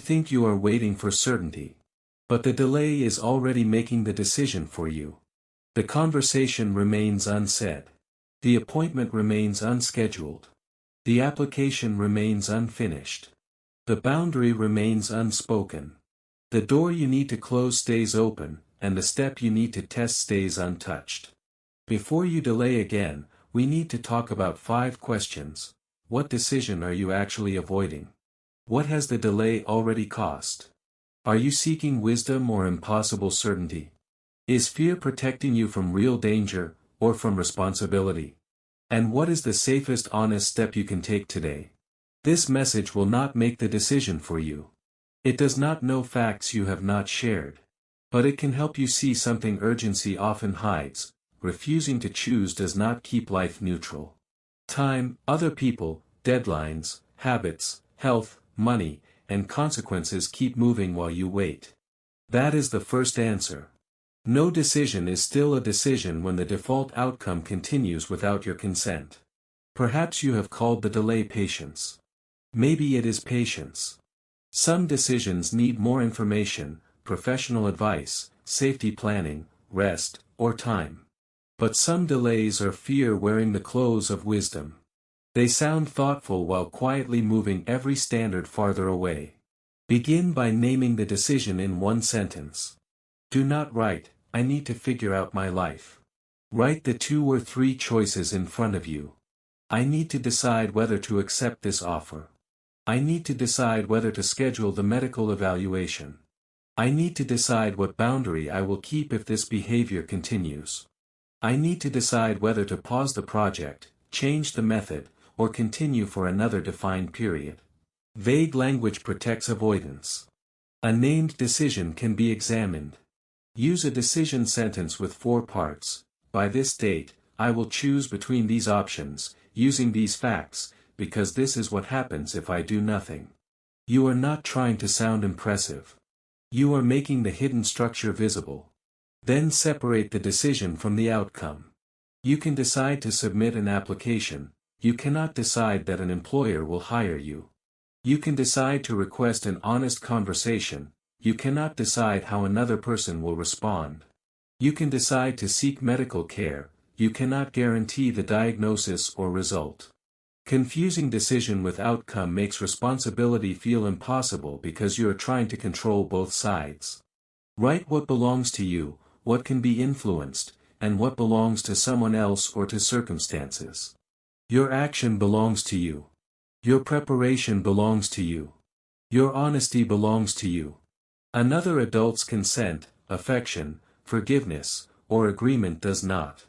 You think you are waiting for certainty. But the delay is already making the decision for you. The conversation remains unsaid. The appointment remains unscheduled. The application remains unfinished. The boundary remains unspoken. The door you need to close stays open, and the step you need to test stays untouched. Before you delay again, we need to talk about 5 questions. What decision are you actually avoiding? What has the delay already cost? Are you seeking wisdom or impossible certainty? Is fear protecting you from real danger, or from responsibility? And what is the safest honest step you can take today? This message will not make the decision for you. It does not know facts you have not shared. But it can help you see something urgency often hides. Refusing to choose does not keep life neutral. Time, other people, deadlines, habits, health, money, and consequences keep moving while you wait. That is the first answer. No decision is still a decision when the default outcome continues without your consent. Perhaps you have called the delay patience. Maybe it is patience. Some decisions need more information, professional advice, safety planning, rest, or time. But some delays are fear wearing the clothes of wisdom. They sound thoughtful while quietly moving every standard farther away. Begin by naming the decision in one sentence. Do not write, "I need to figure out my life." Write the 2 or 3 choices in front of you. I need to decide whether to accept this offer. I need to decide whether to schedule the medical evaluation. I need to decide what boundary I will keep if this behavior continues. I need to decide whether to pause the project, change the method, or continue for another defined period. Vague language protects avoidance. A named decision can be examined. Use a decision sentence with 4 parts. By this date, I will choose between these options, using these facts, because this is what happens if I do nothing. You are not trying to sound impressive. You are making the hidden structure visible. Then separate the decision from the outcome. You can decide to submit an application. You cannot decide that an employer will hire you. You can decide to request an honest conversation. You cannot decide how another person will respond. You can decide to seek medical care. You cannot guarantee the diagnosis or result. Confusing decision with outcome makes responsibility feel impossible because you are trying to control both sides. Write what belongs to you, what can be influenced, and what belongs to someone else or to circumstances. Your action belongs to you. Your preparation belongs to you. Your honesty belongs to you. Another adult's consent, affection, forgiveness, or agreement does not.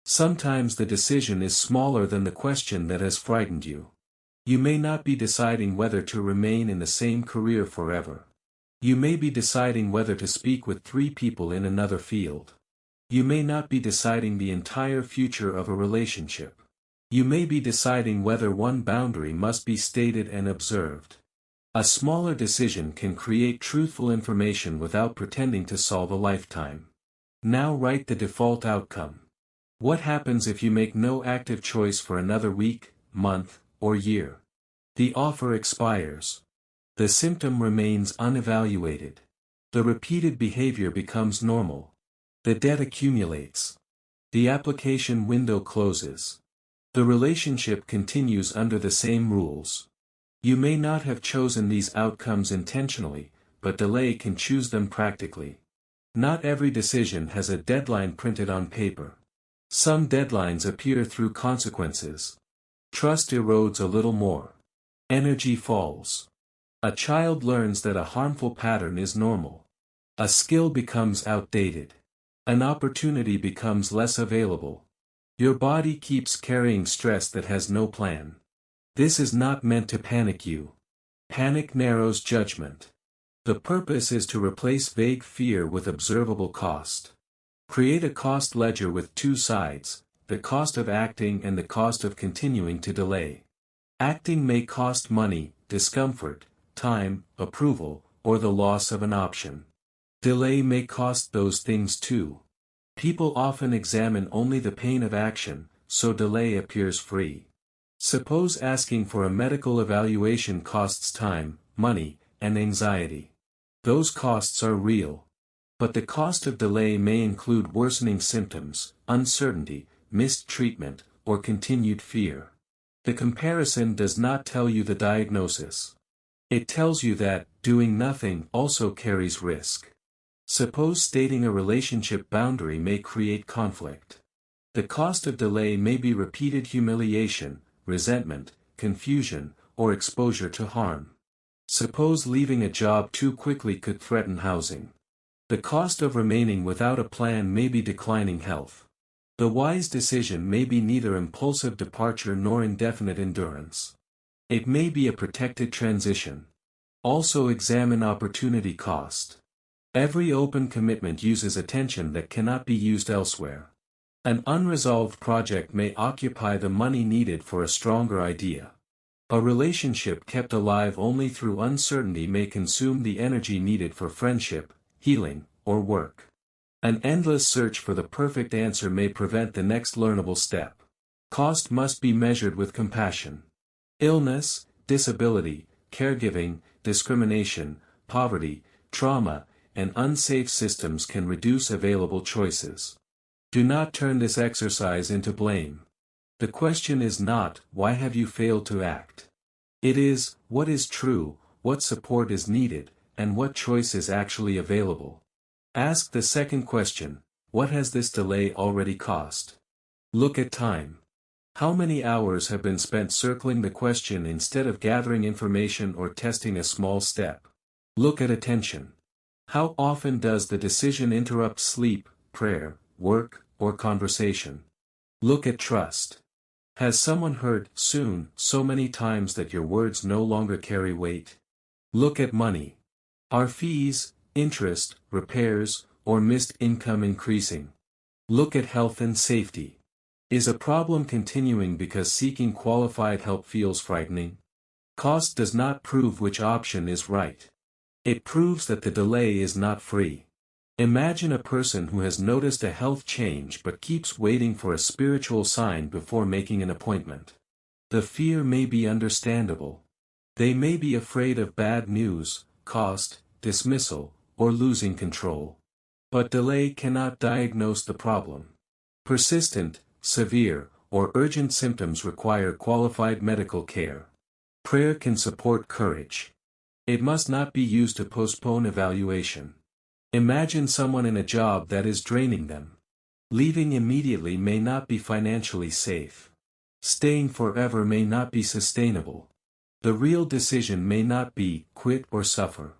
Sometimes the decision is smaller than the question that has frightened you. You may not be deciding whether to remain in the same career forever. You may be deciding whether to speak with 3 people in another field. You may not be deciding the entire future of a relationship. You may be deciding whether one boundary must be stated and observed. A smaller decision can create truthful information without pretending to solve a lifetime. Now write the default outcome. What happens if you make no active choice for another week, month, or year? The offer expires. The symptom remains unevaluated. The repeated behavior becomes normal. The debt accumulates. The application window closes. The relationship continues under the same rules. You may not have chosen these outcomes intentionally, but delay can choose them practically. Not every decision has a deadline printed on paper. Some deadlines appear through consequences. Trust erodes a little more. Energy falls. A child learns that a harmful pattern is normal. A skill becomes outdated. An opportunity becomes less available. Your body keeps carrying stress that has no plan. This is not meant to panic you. Panic narrows judgment. The purpose is to replace vague fear with observable cost. Create a cost ledger with 2 sides, the cost of acting and the cost of continuing to delay. Acting may cost money, discomfort, time, approval, or the loss of an option. Delay may cost those things too. People often examine only the pain of action, so delay appears free. Suppose asking for a medical evaluation costs time, money, and anxiety. Those costs are real. But the cost of delay may include worsening symptoms, uncertainty, missed treatment, or continued fear. The comparison does not tell you the diagnosis. It tells you that, doing nothing also carries risk. Suppose stating a relationship boundary may create conflict. The cost of delay may be repeated humiliation, resentment, confusion, or exposure to harm. Suppose leaving a job too quickly could threaten housing. The cost of remaining without a plan may be declining health. The wise decision may be neither impulsive departure nor indefinite endurance. It may be a protected transition. Also examine opportunity cost. Every open commitment uses attention that cannot be used elsewhere. An unresolved project may occupy the money needed for a stronger idea. A relationship kept alive only through uncertainty may consume the energy needed for friendship, healing, or work. An endless search for the perfect answer may prevent the next learnable step. Cost must be measured with compassion. Illness, disability, caregiving, discrimination, poverty, trauma, and unsafe systems can reduce available choices. Do not turn this exercise into blame. The question is not, why have you failed to act? It is, what is true, what support is needed, and what choice is actually available. Ask the second question, what has this delay already cost? Look at time. How many hours have been spent circling the question instead of gathering information or testing a small step? Look at attention. How often does the decision interrupt sleep, prayer, work, or conversation? Look at trust. Has someone heard soon so many times that your words no longer carry weight? Look at money. Are fees, interest, repairs, or missed income increasing? Look at health and safety. Is a problem continuing because seeking qualified help feels frightening? Cost does not prove which option is right. It proves that the delay is not free. Imagine a person who has noticed a health change but keeps waiting for a spiritual sign before making an appointment. The fear may be understandable. They may be afraid of bad news, cost, dismissal, or losing control. But delay cannot diagnose the problem. Persistent, severe, or urgent symptoms require qualified medical care. Prayer can support courage. It must not be used to postpone evaluation. Imagine someone in a job that is draining them. Leaving immediately may not be financially safe. Staying forever may not be sustainable. The real decision may not be, quit or suffer.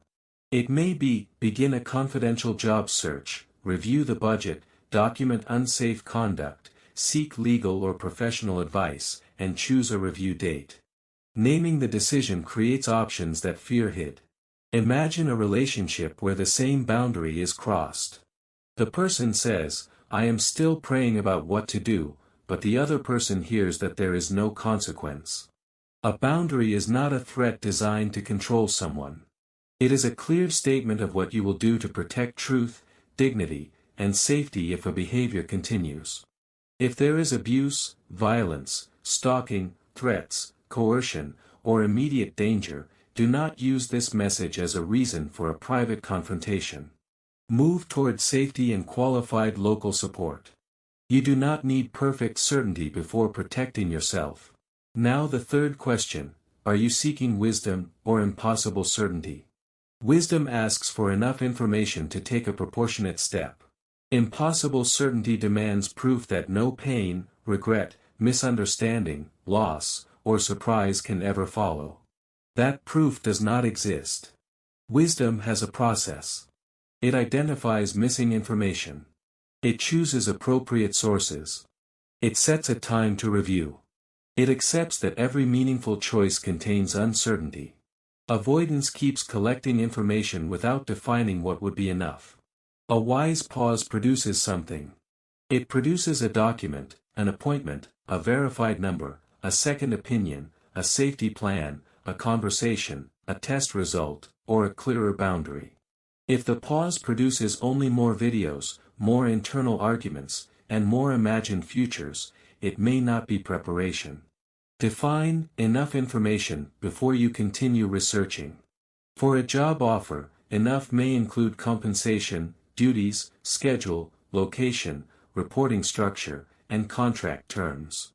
It may be, begin a confidential job search, review the budget, document unsafe conduct, seek legal or professional advice, and choose a review date. Naming the decision creates options that fear hid. Imagine a relationship where the same boundary is crossed. The person says, I am still praying about what to do, but the other person hears that there is no consequence. A boundary is not a threat designed to control someone. It is a clear statement of what you will do to protect truth, dignity, and safety if a behavior continues. If there is abuse, violence, stalking, threats, coercion, or immediate danger, do not use this message as a reason for a private confrontation. Move toward safety and qualified local support. You do not need perfect certainty before protecting yourself. Now the third question, are you seeking wisdom or impossible certainty? Wisdom asks for enough information to take a proportionate step. Impossible certainty demands proof that no pain, regret, misunderstanding, loss, or surprise can ever follow. That proof does not exist. Wisdom has a process. It identifies missing information. It chooses appropriate sources. It sets a time to review. It accepts that every meaningful choice contains uncertainty. Avoidance keeps collecting information without defining what would be enough. A wise pause produces something. It produces a document, an appointment, a verified number, a second opinion, a safety plan, a conversation, a test result, or a clearer boundary. If the pause produces only more videos, more internal arguments, and more imagined futures, it may not be preparation. Define enough information before you continue researching. For a job offer, enough may include compensation, duties, schedule, location, reporting structure, and contract terms.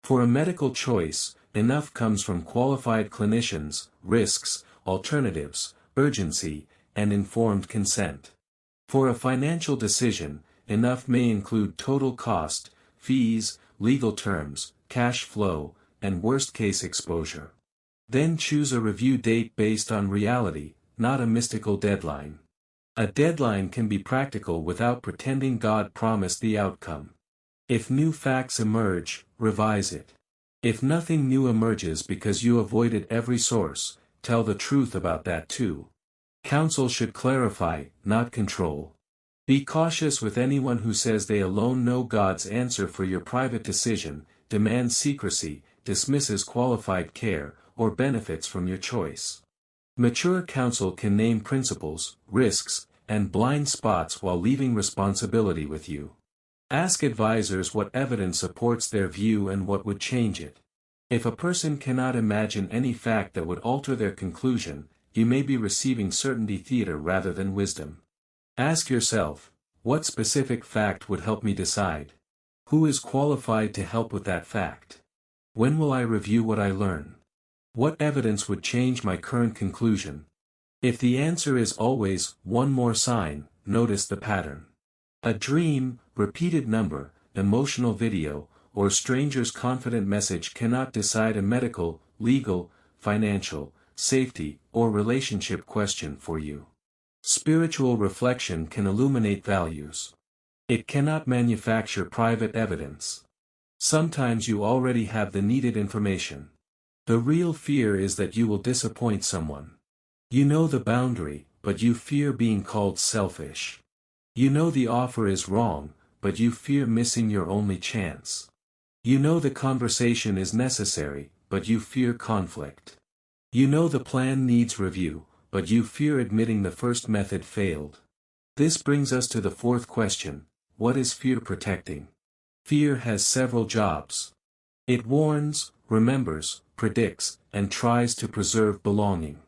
For a medical choice, enough comes from qualified clinicians, risks, alternatives, urgency, and informed consent. For a financial decision, enough may include total cost, fees, legal terms, cash flow, and worst-case exposure. Then choose a review date based on reality, not a mystical deadline. A deadline can be practical without pretending God promised the outcome. If new facts emerge, revise it. If nothing new emerges because you avoided every source, tell the truth about that too. Counsel should clarify, not control. Be cautious with anyone who says they alone know God's answer for your private decision, demands secrecy, dismisses qualified care, or benefits from your choice. Mature counsel can name principles, risks, and blind spots while leaving responsibility with you. Ask advisors what evidence supports their view and what would change it. If a person cannot imagine any fact that would alter their conclusion, you may be receiving certainty theater rather than wisdom. Ask yourself, what specific fact would help me decide? Who is qualified to help with that fact? When will I review what I learn? What evidence would change my current conclusion? If the answer is always, one more sign, notice the pattern. A dream, repeated number, emotional video, or stranger's confident message cannot decide a medical, legal, financial, safety, or relationship question for you. Spiritual reflection can illuminate values. It cannot manufacture private evidence. Sometimes you already have the needed information. The real fear is that you will disappoint someone. You know the boundary, but you fear being called selfish. You know the offer is wrong, but you fear missing your only chance. You know the conversation is necessary, but you fear conflict. You know the plan needs review, but you fear admitting the first method failed. This brings us to the fourth question: what is fear protecting? Fear has several jobs. It warns, remembers, predicts, and tries to preserve belonging.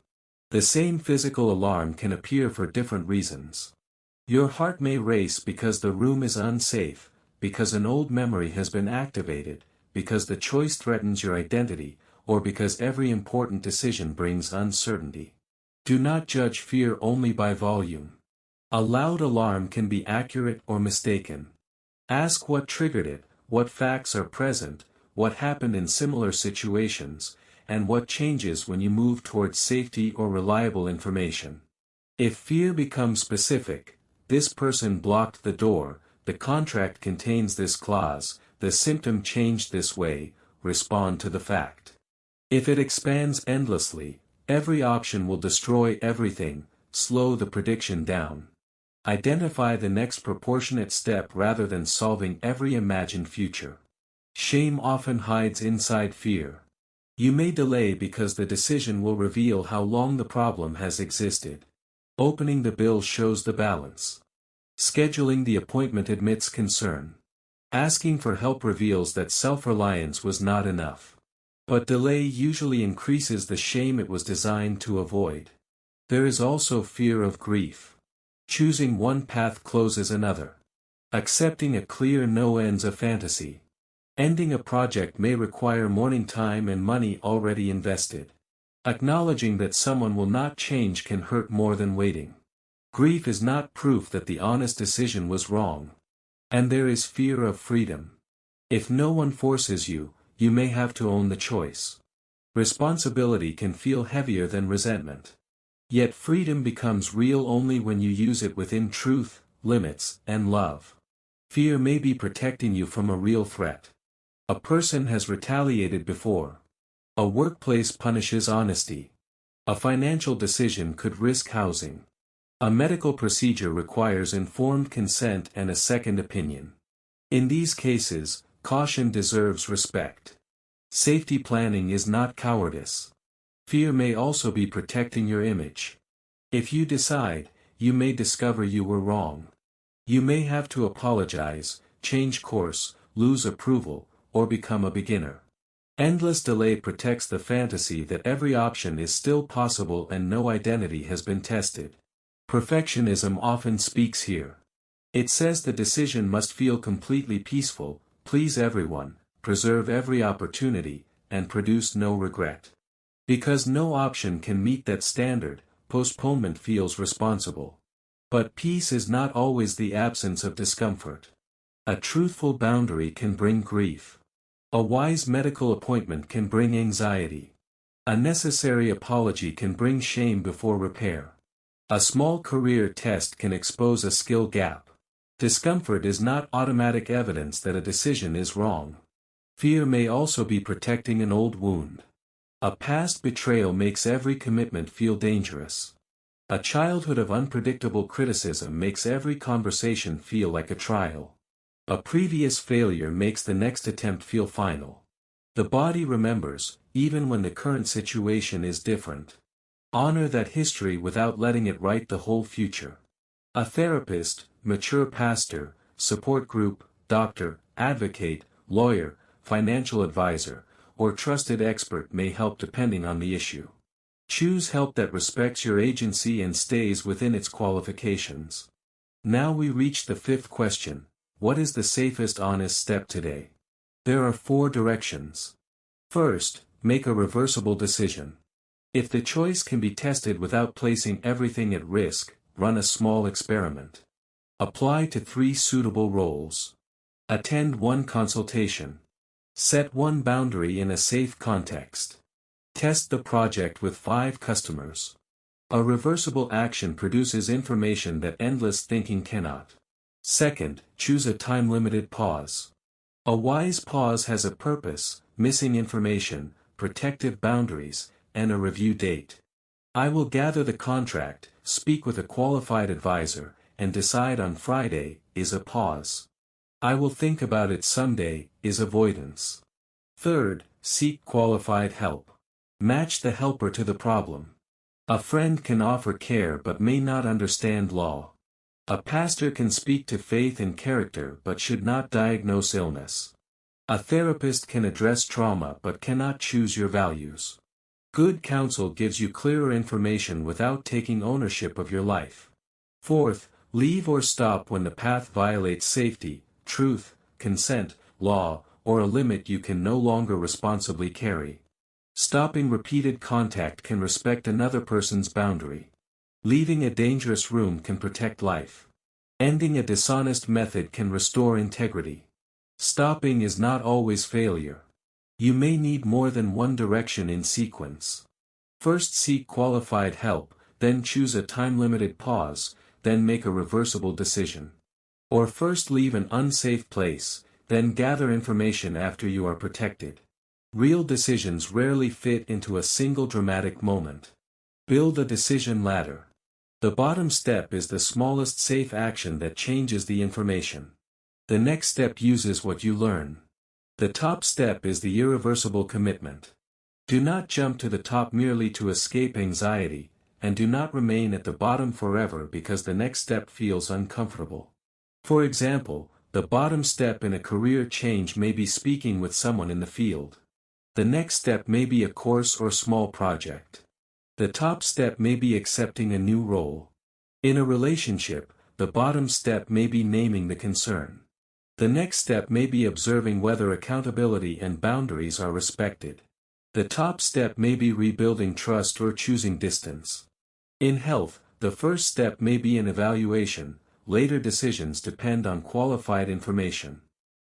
The same physical alarm can appear for different reasons. Your heart may race because the room is unsafe, because an old memory has been activated, because the choice threatens your identity, or because every important decision brings uncertainty. Do not judge fear only by volume. A loud alarm can be accurate or mistaken. Ask what triggered it, what facts are present, what happened in similar situations, and what changes when you move towards safety or reliable information. If fear becomes specific, this person blocked the door, the contract contains this clause, the symptom changed this way, respond to the fact. If it expands endlessly, every option will destroy everything, slow the prediction down. Identify the next proportionate step rather than solving every imagined future. Shame often hides inside fear. You may delay because the decision will reveal how long the problem has existed. Opening the bill shows the balance. Scheduling the appointment admits concern. Asking for help reveals that self-reliance was not enough. But delay usually increases the shame it was designed to avoid. There is also fear of grief. Choosing one path closes another. Accepting a clear no ends a fantasy. Ending a project may require mourning time and money already invested. Acknowledging that someone will not change can hurt more than waiting. Grief is not proof that the honest decision was wrong. And there is fear of freedom. If no one forces you, you may have to own the choice. Responsibility can feel heavier than resentment. Yet freedom becomes real only when you use it within truth, limits, and love. Fear may be protecting you from a real threat. A person has retaliated before. A workplace punishes honesty. A financial decision could risk housing. A medical procedure requires informed consent and a second opinion. In these cases, caution deserves respect. Safety planning is not cowardice. Fear may also be protecting your image. If you decide, you may discover you were wrong. You may have to apologize, change course, lose approval, or become a beginner. Endless delay protects the fantasy that every option is still possible and no identity has been tested. Perfectionism often speaks here. It says the decision must feel completely peaceful, please everyone, preserve every opportunity, and produce no regret. Because no option can meet that standard, postponement feels responsible. But peace is not always the absence of discomfort. A truthful boundary can bring grief. A wise medical appointment can bring anxiety. A necessary apology can bring shame before repair. A small career test can expose a skill gap. Discomfort is not automatic evidence that a decision is wrong. Fear may also be protecting an old wound. A past betrayal makes every commitment feel dangerous. A childhood of unpredictable criticism makes every conversation feel like a trial. A previous failure makes the next attempt feel final. The body remembers, even when the current situation is different. Honor that history without letting it write the whole future. A therapist, mature pastor, support group, doctor, advocate, lawyer, financial advisor, or trusted expert may help depending on the issue. Choose help that respects your agency and stays within its qualifications. Now we reach the fifth question. What is the safest honest step today? There are 4 directions. First, make a reversible decision. If the choice can be tested without placing everything at risk, run a small experiment. Apply to 3 suitable roles. Attend 1 consultation. Set 1 boundary in a safe context. Test the project with 5 customers. A reversible action produces information that endless thinking cannot. Second, choose a time-limited pause. A wise pause has a purpose, missing information, protective boundaries, and a review date. I will gather the contract, speak with a qualified advisor, and decide on Friday, is a pause. I will think about it someday, is avoidance. Third, seek qualified help. Match the helper to the problem. A friend can offer care but may not understand law. A pastor can speak to faith and character but should not diagnose illness. A therapist can address trauma but cannot choose your values. Good counsel gives you clearer information without taking ownership of your life. Fourth, leave or stop when the path violates safety, truth, consent, law, or a limit you can no longer responsibly carry. Stopping repeated contact can respect another person's boundary. Leaving a dangerous room can protect life. Ending a dishonest method can restore integrity. Stopping is not always failure. You may need more than 1 direction in sequence. First seek qualified help, then choose a time-limited pause, then make a reversible decision. Or first leave an unsafe place, then gather information after you are protected. Real decisions rarely fit into a single dramatic moment. Build a decision ladder. The bottom step is the smallest safe action that changes the information. The next step uses what you learn. The top step is the irreversible commitment. Do not jump to the top merely to escape anxiety, and do not remain at the bottom forever because the next step feels uncomfortable. For example, the bottom step in a career change may be speaking with someone in the field. The next step may be a course or small project. The top step may be accepting a new role. In a relationship, the bottom step may be naming the concern. The next step may be observing whether accountability and boundaries are respected. The top step may be rebuilding trust or choosing distance. In health, the first step may be an evaluation, later decisions depend on qualified information.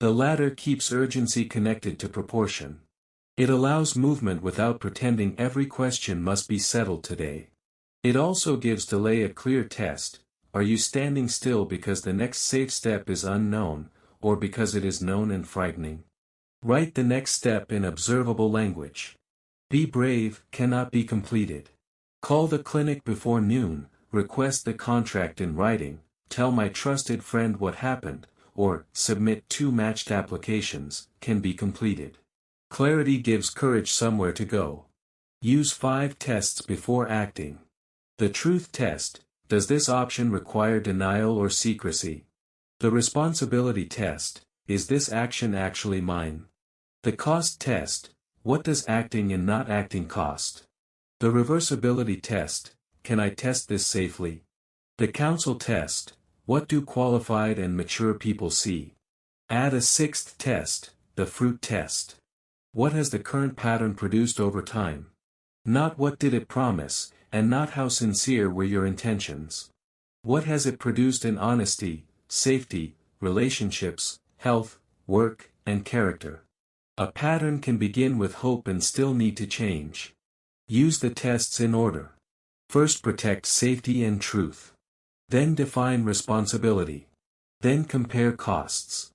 The latter keeps urgency connected to proportion. It allows movement without pretending every question must be settled today. It also gives delay a clear test. Are you standing still because the next safe step is unknown, or because it is known and frightening? Write the next step in observable language. Be brave, cannot be completed. Call the clinic before noon, request the contract in writing, tell my trusted friend what happened, or submit 2 matched applications, can be completed. Clarity gives courage somewhere to go. Use 5 tests before acting. The truth test, does this option require denial or secrecy? The responsibility test, is this action actually mine? The cost test, What does acting and not acting cost? The reversibility test, can I test this safely? The counsel test, what do qualified and mature people see? Add a sixth test, the fruit test. What has the current pattern produced over time? Not what did it promise, and not how sincere were your intentions. What has it produced in honesty, safety, relationships, health, work, and character? A pattern can begin with hope and still need to change. Use the tests in order. First protect safety and truth. Then define responsibility. Then compare costs.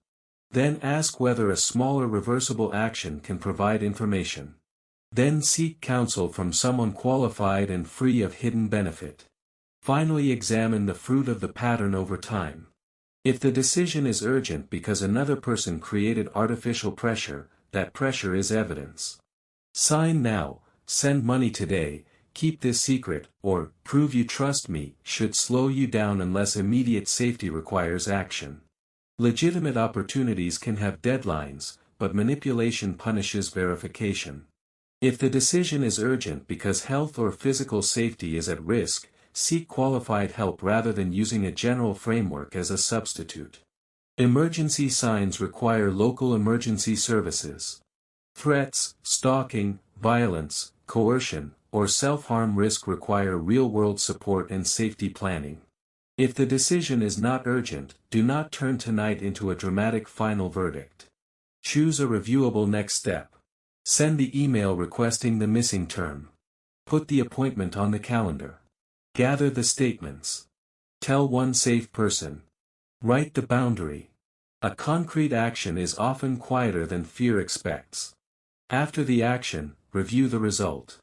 Then ask whether a smaller reversible action can provide information. Then seek counsel from someone qualified and free of hidden benefit. Finally examine the fruit of the pattern over time. If the decision is urgent because another person created artificial pressure, that pressure is evidence. Sign now, send money today, keep this secret, or prove you trust me, should slow you down unless immediate safety requires action. Legitimate opportunities can have deadlines, but manipulation punishes verification. If the decision is urgent because health or physical safety is at risk, seek qualified help rather than using a general framework as a substitute. Emergency signs require local emergency services. Threats, stalking, violence, coercion, or self-harm risk require real-world support and safety planning. If the decision is not urgent, do not turn tonight into a dramatic final verdict. Choose a reviewable next step. Send the email requesting the missing term. Put the appointment on the calendar. Gather the statements. Tell one safe person. Write the boundary. A concrete action is often quieter than fear expects. After the action, review the result.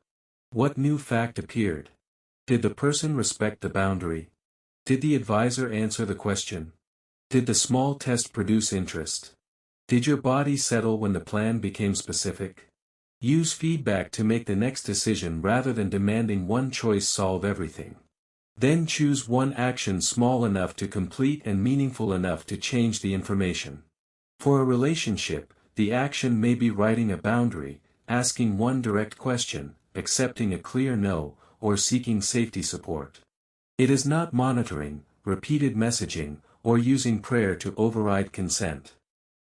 What new fact appeared? Did the person respect the boundary? Did the advisor answer the question? Did the small test produce interest? Did your body settle when the plan became specific? Use feedback to make the next decision rather than demanding one choice solve everything. Then choose one action small enough to complete and meaningful enough to change the information. For a relationship, the action may be writing a boundary, asking one direct question, accepting a clear no, or seeking safety support. It is not monitoring, repeated messaging, or using prayer to override consent.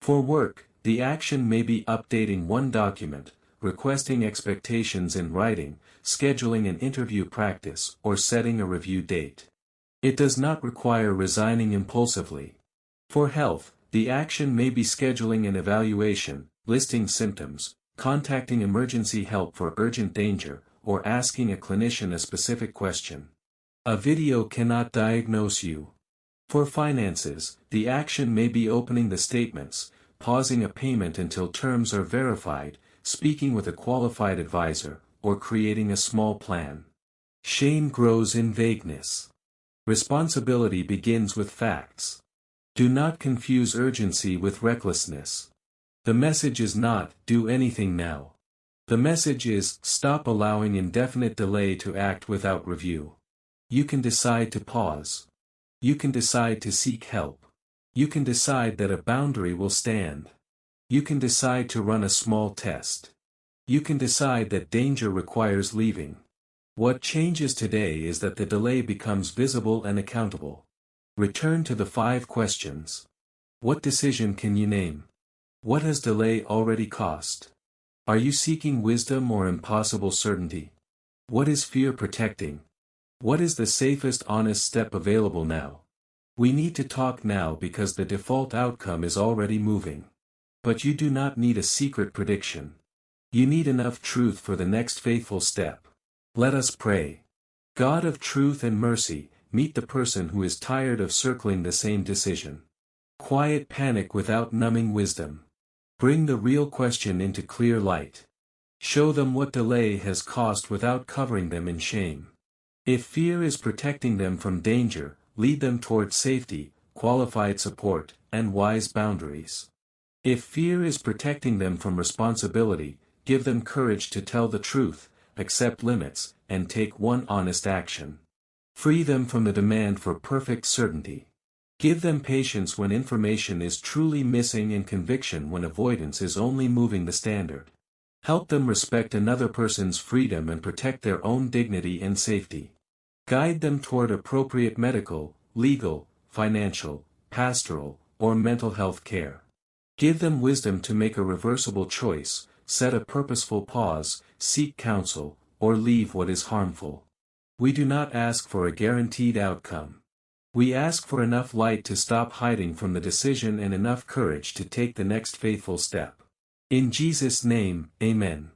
For work, the action may be updating one document, requesting expectations in writing, scheduling an interview practice, or setting a review date. It does not require resigning impulsively. For health, the action may be scheduling an evaluation, listing symptoms, contacting emergency help for urgent danger, or asking a clinician a specific question. A video cannot diagnose you. For finances, the action may be opening the statements, pausing a payment until terms are verified, speaking with a qualified advisor, or creating a small plan. Shame grows in vagueness. Responsibility begins with facts. Do not confuse urgency with recklessness. The message is not, do anything now. The message is, stop allowing indefinite delay to act without review. You can decide to pause. You can decide to seek help. You can decide that a boundary will stand. You can decide to run a small test. You can decide that danger requires leaving. What changes today is that the delay becomes visible and accountable. Return to the 5 questions. What decision can you name? What has delay already cost? Are you seeking wisdom or impossible certainty? What is fear protecting? What is the safest honest step available now? We need to talk now because the default outcome is already moving. But you do not need a secret prediction. You need enough truth for the next faithful step. Let us pray. God of truth and mercy, meet the person who is tired of circling the same decision. Quiet panic without numbing wisdom. Bring the real question into clear light. Show them what delay has cost without covering them in shame. If fear is protecting them from danger, lead them toward safety, qualified support, and wise boundaries. If fear is protecting them from responsibility, give them courage to tell the truth, accept limits, and take one honest action. Free them from the demand for perfect certainty. Give them patience when information is truly missing and conviction when avoidance is only moving the standard. Help them respect another person's freedom and protect their own dignity and safety. Guide them toward appropriate medical, legal, financial, pastoral, or mental health care. Give them wisdom to make a reversible choice, set a purposeful pause, seek counsel, or leave what is harmful. We do not ask for a guaranteed outcome. We ask for enough light to stop hiding from the decision and enough courage to take the next faithful step. In Jesus' name, Amen.